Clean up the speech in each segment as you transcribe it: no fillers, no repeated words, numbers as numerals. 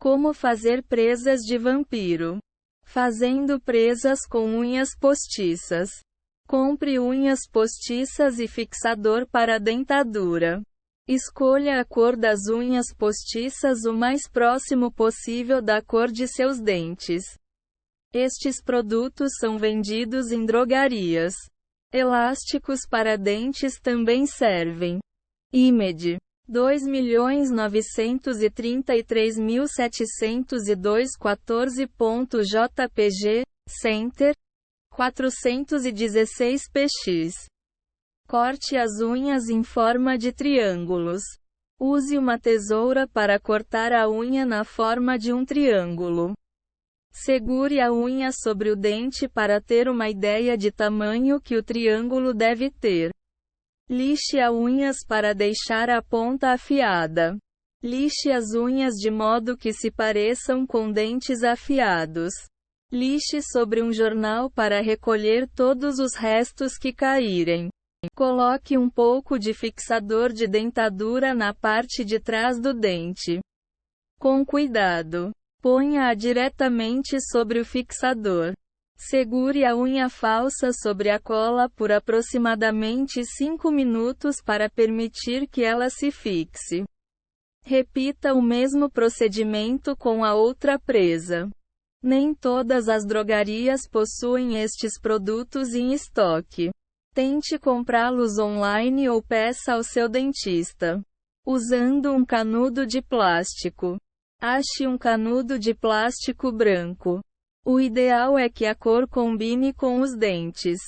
Como fazer presas de vampiro. Fazendo presas com unhas postiças. Compre unhas postiças e fixador para a dentadura. Escolha a cor das unhas postiças o mais próximo possível da cor de seus dentes. Estes produtos são vendidos em drogarias. Elásticos para dentes também servem. Imed. 2.933.702.14. Center. 416 px. Corte as unhas em forma de triângulos. Use uma tesoura para cortar a unha na forma de um triângulo. Segure a unha sobre o dente para ter uma ideia de tamanho que o triângulo deve ter. Lixe as unhas para deixar a ponta afiada. Lixe as unhas de modo que se pareçam com dentes afiados. Lixe sobre um jornal para recolher todos os restos que caírem. Coloque um pouco de fixador de dentadura na parte de trás do dente. Com cuidado. Ponha-a diretamente sobre o fixador. Segure a unha falsa sobre a cola por aproximadamente 5 minutos para permitir que ela se fixe. Repita o mesmo procedimento com a outra presa. Nem todas as drogarias possuem estes produtos em estoque. Tente comprá-los online ou peça ao seu dentista. Usando um canudo de plástico. Ache um canudo de plástico branco. O ideal é que a cor combine com os dentes.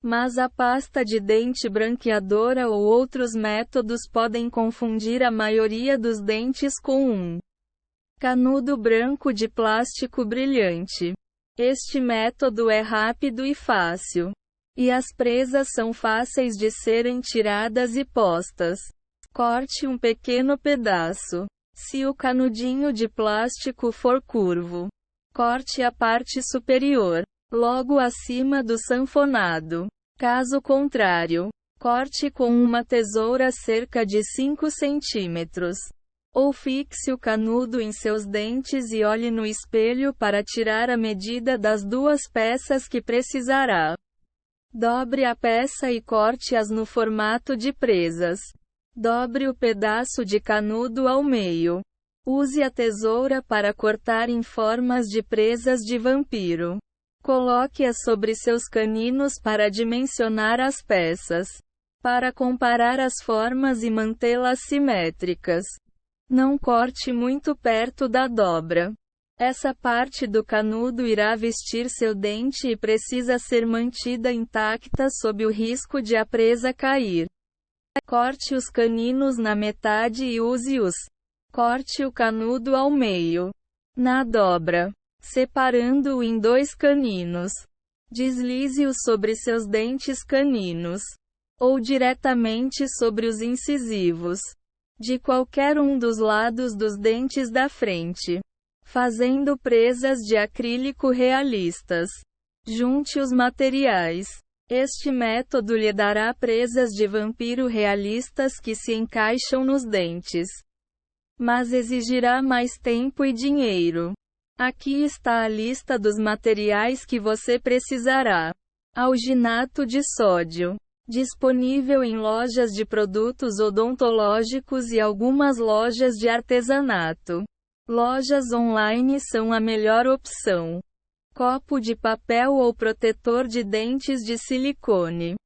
Mas a pasta de dente branqueadora ou outros métodos podem confundir a maioria dos dentes com um canudo branco de plástico brilhante. Este método é rápido e fácil. E as presas são fáceis de serem tiradas e postas. Corte um pequeno pedaço. Se o canudinho de plástico for curvo, corte a parte superior, logo acima do sanfonado. Caso contrário, corte com uma tesoura cerca de 5 centímetros. Ou fixe o canudo em seus dentes e olhe no espelho para tirar a medida das duas peças que precisará. Dobre a peça e corte-as no formato de presas. Dobre o pedaço de canudo ao meio. Use a tesoura para cortar em formas de presas de vampiro. Coloque-as sobre seus caninos para dimensionar as peças. Para comparar as formas e mantê-las simétricas. Não corte muito perto da dobra. Essa parte do canudo irá vestir seu dente e precisa ser mantida intacta sob o risco de a presa cair. Corte os caninos na metade e use-os. Corte o canudo ao meio. Na dobra. Separando-o em 2 caninos. Deslize-o sobre seus dentes caninos. Ou diretamente sobre os incisivos. De qualquer um dos lados dos dentes da frente. Fazendo presas de acrílico realistas. Junte os materiais. Este método lhe dará presas de vampiro realistas que se encaixam nos dentes. Mas exigirá mais tempo e dinheiro. Aqui está a lista dos materiais que você precisará. Alginato de sódio. Disponível em lojas de produtos odontológicos e algumas lojas de artesanato. Lojas online são a melhor opção. Copo de papel ou protetor de dentes de silicone.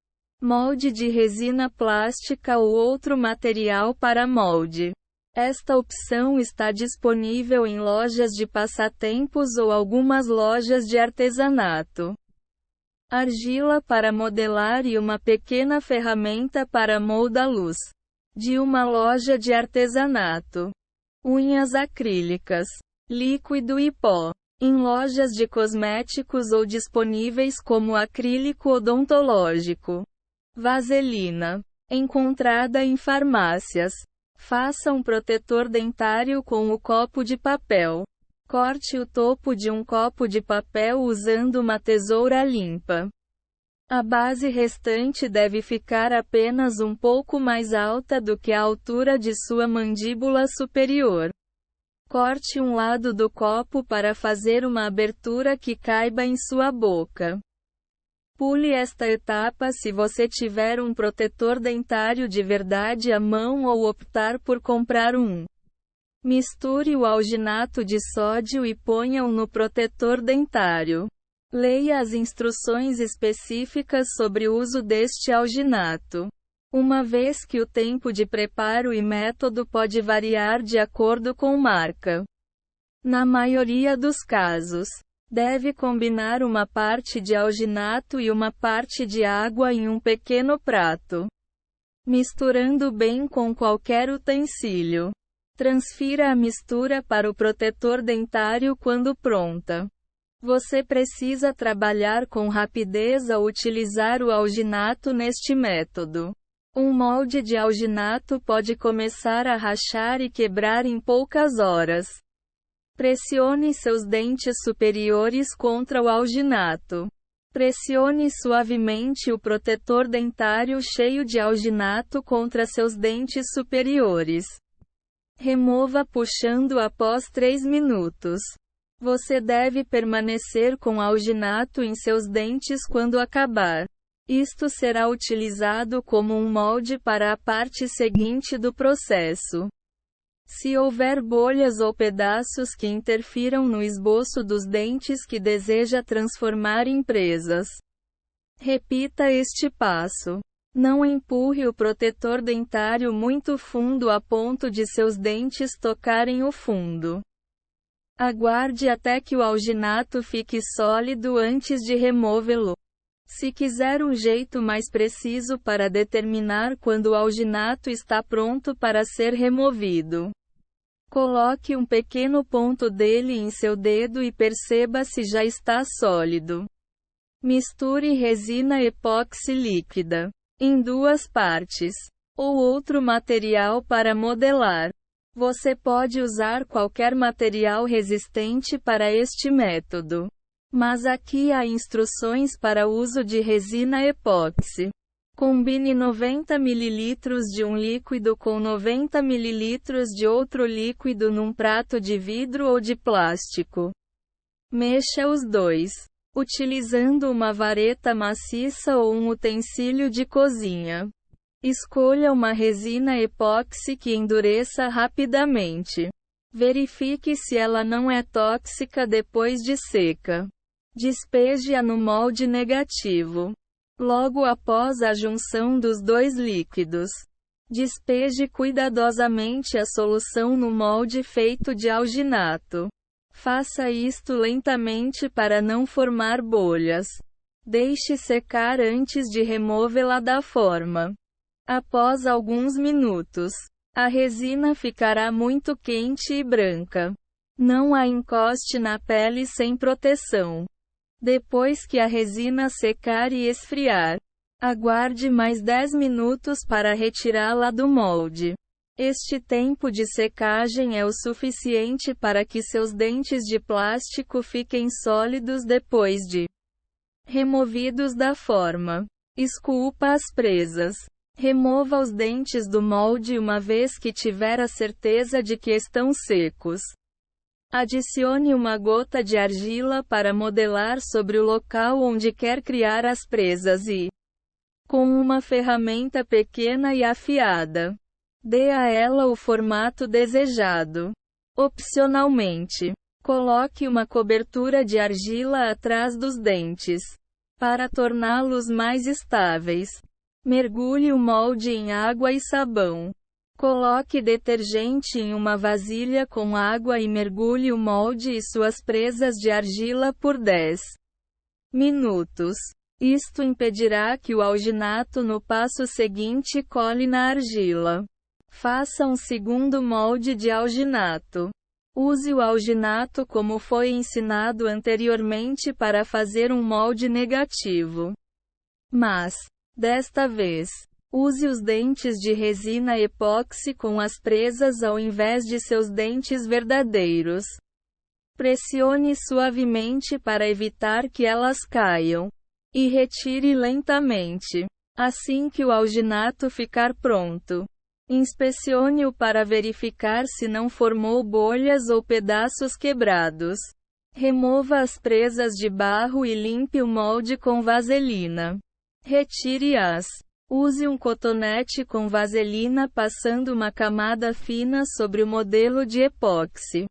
Molde de resina plástica ou outro material para molde. Esta opção está disponível em lojas de passatempos ou algumas lojas de artesanato. Argila para modelar e uma pequena ferramenta para molda-luz. De uma loja de artesanato. Unhas acrílicas. Líquido e pó. Em lojas de cosméticos ou disponíveis como acrílico odontológico. Vaselina. Encontrada em farmácias. Faça um protetor dentário com o copo de papel. Corte o topo de um copo de papel usando uma tesoura limpa. A base restante deve ficar apenas um pouco mais alta do que a altura de sua mandíbula superior. Corte um lado do copo para fazer uma abertura que caiba em sua boca. Pule esta etapa se você tiver um protetor dentário de verdade à mão ou optar por comprar um. Misture o alginato de sódio e ponha-o no protetor dentário. Leia as instruções específicas sobre o uso deste alginato. Uma vez que o tempo de preparo e método pode variar de acordo com marca. Na maioria dos casos, deve combinar uma parte de alginato e uma parte de água em um pequeno prato, misturando bem com qualquer utensílio. Transfira a mistura para o protetor dentário quando pronta. Você precisa trabalhar com rapidez ao utilizar o alginato neste método. Um molde de alginato pode começar a rachar e quebrar em poucas horas. Pressione seus dentes superiores contra o alginato. Pressione suavemente o protetor dentário cheio de alginato contra seus dentes superiores. Remova puxando após 3 minutos. Você deve permanecer com alginato em seus dentes quando acabar. Isto será utilizado como um molde para a parte seguinte do processo. Se houver bolhas ou pedaços que interfiram no esboço dos dentes que deseja transformar em presas, repita este passo. Não empurre o protetor dentário muito fundo a ponto de seus dentes tocarem o fundo. Aguarde até que o alginato fique sólido antes de removê-lo. Se quiser um jeito mais preciso para determinar quando o alginato está pronto para ser removido, coloque um pequeno ponto dele em seu dedo e perceba se já está sólido. Misture resina epóxi líquida em 2 partes, ou outro material para modelar. Você pode usar qualquer material resistente para este método. Mas aqui há instruções para o uso de resina epóxi. Combine 90 ml de um líquido com 90 ml de outro líquido num prato de vidro ou de plástico. Mexa os dois, utilizando uma vareta maciça ou um utensílio de cozinha. Escolha uma resina epóxi que endureça rapidamente. Verifique se ela não é tóxica depois de seca. Despeje-a no molde negativo. Logo após a junção dos 2 líquidos, despeje cuidadosamente a solução no molde feito de alginato. Faça isto lentamente para não formar bolhas. Deixe secar antes de removê-la da forma. Após alguns minutos, a resina ficará muito quente e branca. Não a encoste na pele sem proteção. Depois que a resina secar e esfriar, aguarde mais 10 minutos para retirá-la do molde. Este tempo de secagem é o suficiente para que seus dentes de plástico fiquem sólidos depois de removidos da forma. Esculpa as presas. Remova os dentes do molde uma vez que tiver a certeza de que estão secos. Adicione uma gota de argila para modelar sobre o local onde quer criar as presas e, com uma ferramenta pequena e afiada, dê a ela o formato desejado. Opcionalmente, coloque uma cobertura de argila atrás dos dentes, para torná-los mais estáveis. Mergulhe o molde em água e sabão. Coloque detergente em uma vasilha com água e mergulhe o molde e suas presas de argila por 10 minutos. Isto impedirá que o alginato no passo seguinte cole na argila. Faça um segundo molde de alginato. Use o alginato como foi ensinado anteriormente para fazer um molde negativo. Mas, desta vez, use os dentes de resina epóxi com as presas ao invés de seus dentes verdadeiros. Pressione suavemente para evitar que elas caiam. E retire lentamente. Assim que o alginato ficar pronto, Inspecione-o para verificar se não formou bolhas ou pedaços quebrados. Remova as presas de barro e limpe o molde com vaselina. Retire-as. Use um cotonete com vaselina passando uma camada fina sobre o modelo de epóxi,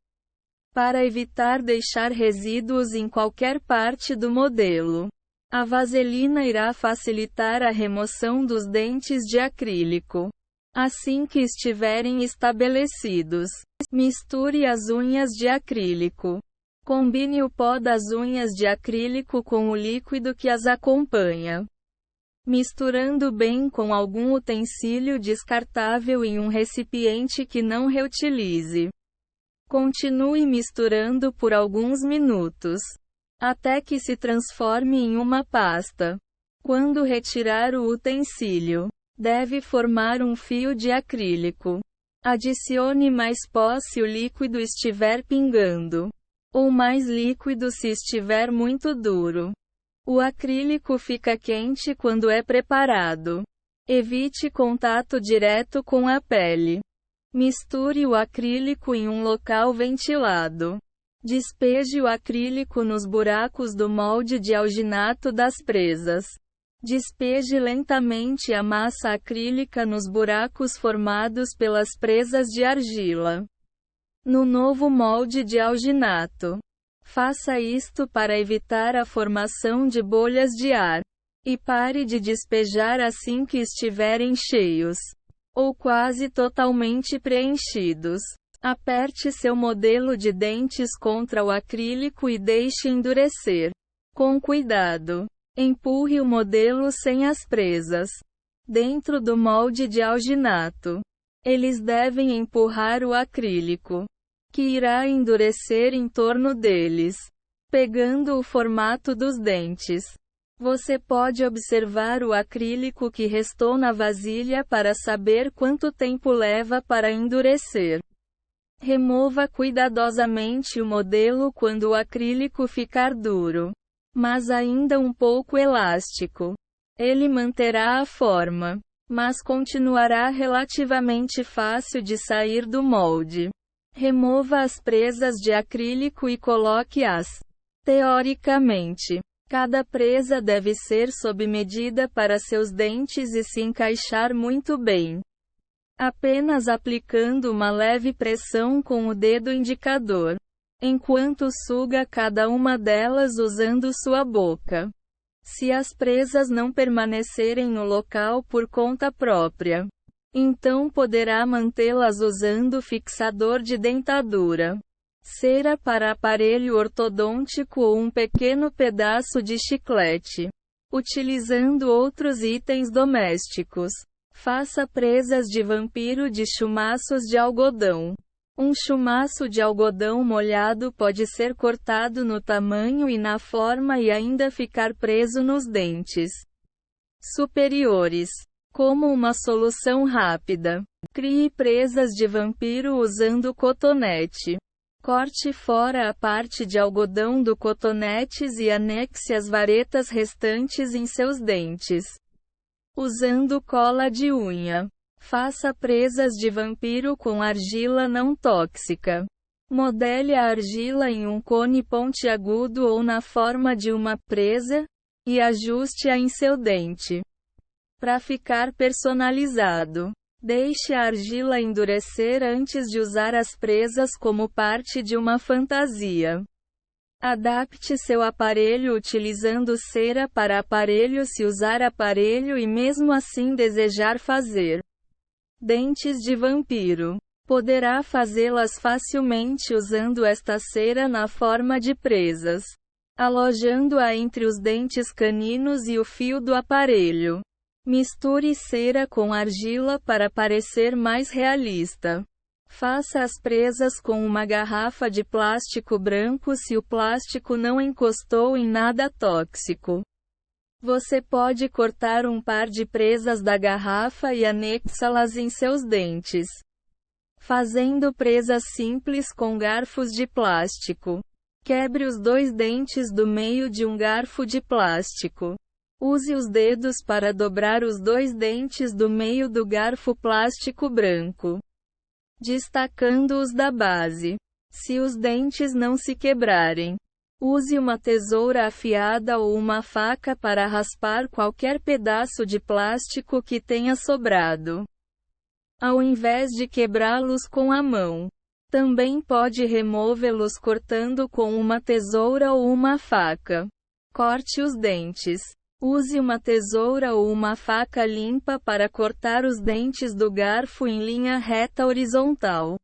para evitar deixar resíduos em qualquer parte do modelo. A vaselina irá facilitar a remoção dos dentes de acrílico. Assim que estiverem estabelecidos, misture as unhas de acrílico. Combine o pó das unhas de acrílico com o líquido que as acompanha, misturando bem com algum utensílio descartável em um recipiente que não reutilize. Continue misturando por alguns minutos, até que se transforme em uma pasta. Quando retirar o utensílio, deve formar um fio de acrílico. Adicione mais pó se o líquido estiver pingando, ou mais líquido se estiver muito duro. O acrílico fica quente quando é preparado. Evite contato direto com a pele. Misture o acrílico em um local ventilado. Despeje o acrílico nos buracos do molde de alginato das presas. Despeje lentamente a massa acrílica nos buracos formados pelas presas de argila no novo molde de alginato. Faça isto para evitar a formação de bolhas de ar. E pare de despejar assim que estiverem cheios, ou quase totalmente preenchidos. Aperte seu modelo de dentes contra o acrílico e deixe endurecer. Com cuidado. Empurre o modelo sem as presas dentro do molde de alginato. Eles devem empurrar o acrílico, que irá endurecer em torno deles, pegando o formato dos dentes. Você pode observar o acrílico que restou na vasilha para saber quanto tempo leva para endurecer. Remova cuidadosamente o modelo quando o acrílico ficar duro, mas ainda um pouco elástico. Ele manterá a forma, mas continuará relativamente fácil de sair do molde. Remova as presas de acrílico e coloque-as. Teoricamente, cada presa deve ser sob medida para seus dentes e se encaixar muito bem. Apenas aplicando uma leve pressão com o dedo indicador, enquanto suga cada uma delas usando sua boca. Se as presas não permanecerem no local por conta própria, então poderá mantê-las usando fixador de dentadura, cera para aparelho ortodôntico ou um pequeno pedaço de chiclete. Utilizando outros itens domésticos, faça presas de vampiro de chumaços de algodão. Um chumaço de algodão molhado pode ser cortado no tamanho e na forma e ainda ficar preso nos dentes superiores. Como uma solução rápida, crie presas de vampiro usando cotonete. Corte fora a parte de algodão do cotonetes e anexe as varetas restantes em seus dentes, usando cola de unha. Faça presas de vampiro com argila não tóxica. Modele a argila em um cone pontiagudo ou na forma de uma presa, e ajuste-a em seu dente. Para ficar personalizado, deixe a argila endurecer antes de usar as presas como parte de uma fantasia. Adapte seu aparelho utilizando cera para aparelho se usar aparelho e mesmo assim desejar fazer dentes de vampiro. Poderá fazê-las facilmente usando esta cera na forma de presas, alojando-a entre os dentes caninos e o fio do aparelho. Misture cera com argila para parecer mais realista. Faça as presas com uma garrafa de plástico branco se o plástico não encostou em nada tóxico. Você pode cortar um par de presas da garrafa e anexá-las em seus dentes, fazendo presas simples com garfos de plástico. Quebre os dois dentes do meio de um garfo de plástico. Use os dedos para dobrar os dois dentes do meio do garfo plástico branco, destacando-os da base. Se os dentes não se quebrarem, use uma tesoura afiada ou uma faca para raspar qualquer pedaço de plástico que tenha sobrado, ao invés de quebrá-los com a mão. Também pode removê-los cortando com uma tesoura ou uma faca. Corte os dentes. Use uma tesoura ou uma faca limpa para cortar os dentes do garfo em linha reta horizontal.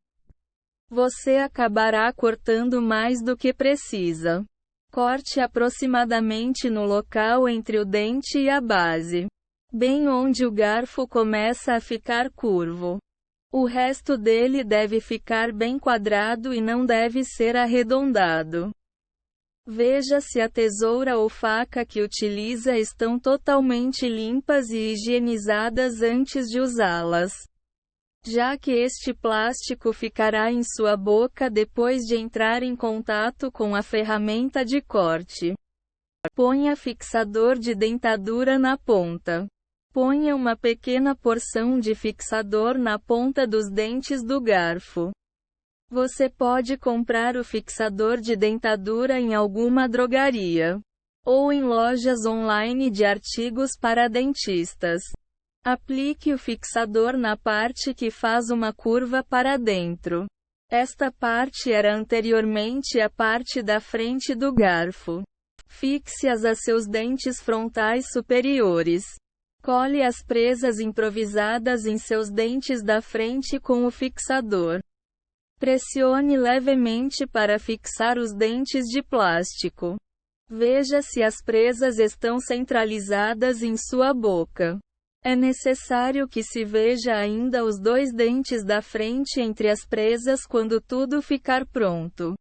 Você acabará cortando mais do que precisa. Corte aproximadamente no local entre o dente e a base, bem onde o garfo começa a ficar curvo. O resto dele deve ficar bem quadrado e não deve ser arredondado. Veja se a tesoura ou faca que utiliza estão totalmente limpas e higienizadas antes de usá-las, já que este plástico ficará em sua boca depois de entrar em contato com a ferramenta de corte. Ponha fixador de dentadura na ponta. Ponha uma pequena porção de fixador na ponta dos dentes do garfo. Você pode comprar o fixador de dentadura em alguma drogaria ou em lojas online de artigos para dentistas. Aplique o fixador na parte que faz uma curva para dentro. Esta parte era anteriormente a parte da frente do garfo. Fixe-as a seus dentes frontais superiores. Cole as presas improvisadas em seus dentes da frente com o fixador. Pressione levemente para fixar os dentes de plástico. Veja se as presas estão centralizadas em sua boca. É necessário que se veja ainda os dois dentes da frente entre as presas quando tudo ficar pronto.